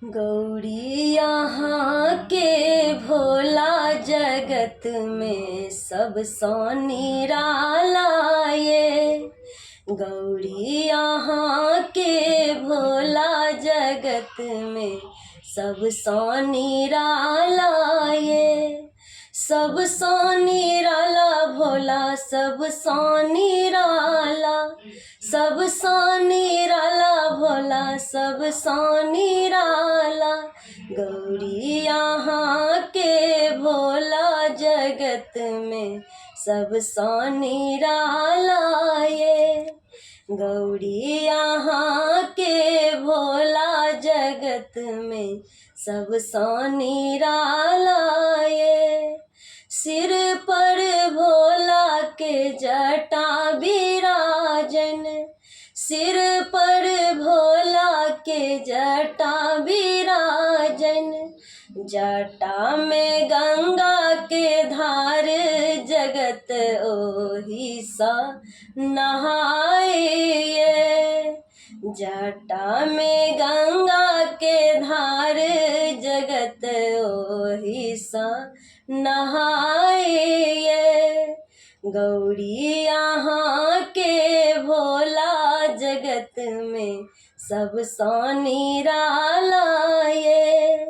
गौरी यहाँ के भोला जगत में सब सौ निराला ये। गौरी यहाँ के भोला जगत में सब सौ निराला ये। सब सौ निराला भोला सब सौ निराला। सब सौ निराला भोला सब सौ निराला। गौरी यहाँ के भोला जगत में सब सौ निराला ये। गौरी यहाँ के भोला जगत में सब सौ निराला ये। सिर पर भोला के जटा विराजन। सिर पर भोला के जटा विराजन। जटा में गंगा के धार जगत ओही सा नहाए। जटा में गंगा के धार जगत ओही सा नहाए। गौरी यहाँ के भोला जगत में सब सौ निराला ये।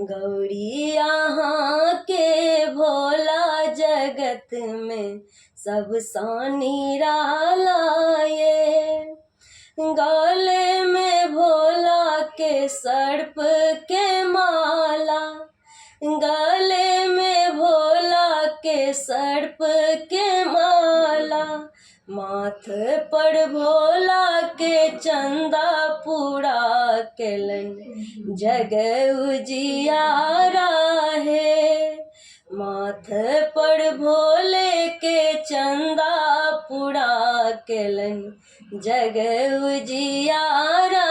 गौरी यहाँ के भोला जगत में सब सौ निराला ये। गले में भोला के सर्प के माला। गले में भोला के सर्प के माला। माथ पर भोला के चंदा पूरा केलन जग उजियारा है। माथ पर भोले के चंदा पूरा केलन जग उजियारा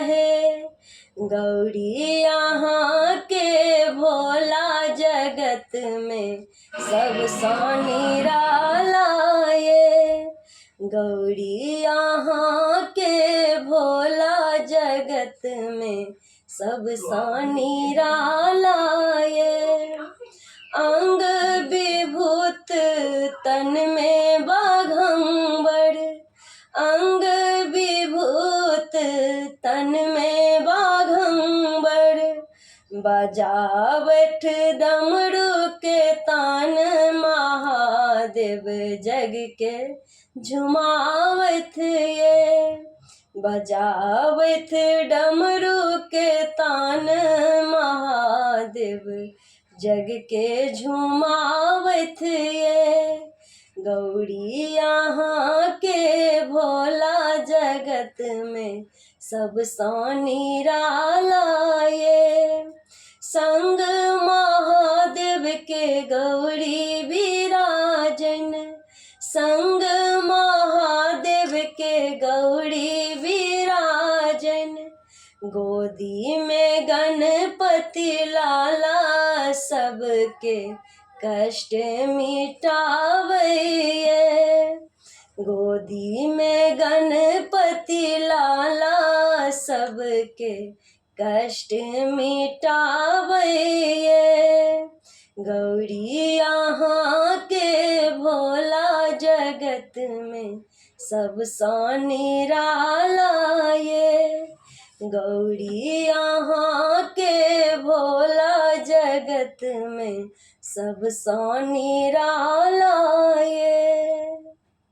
है। गौरी यहाँ के भोला जगत में सब सौ निराला ये। गौरी यहाँ के भोला जगत में सब सौ निराला ये। अंग विभूत तन में बाघंबर। अंग विभूत तन में बाघंबर। बजावट डमरू के तान महादेव जग के झुमावत ये। बजावत डमरू के तान महादेव जग के झुमावत ये। गौरी यहाँ के भोला जगत में सब सौ निराला ये। संग महादेव के गौरी विराजन। संग महादेव के गौरी विराजन। गोदी में गणपति लाला सबके कष्ट मिटावे। गोदी में गणपति लाला सबके कष्ट मिटावे। गौरी यहाँ के भोला जगत में सब सौ निराला ये। गौरी यहाँ के भोला जगत में सब सौ निराला।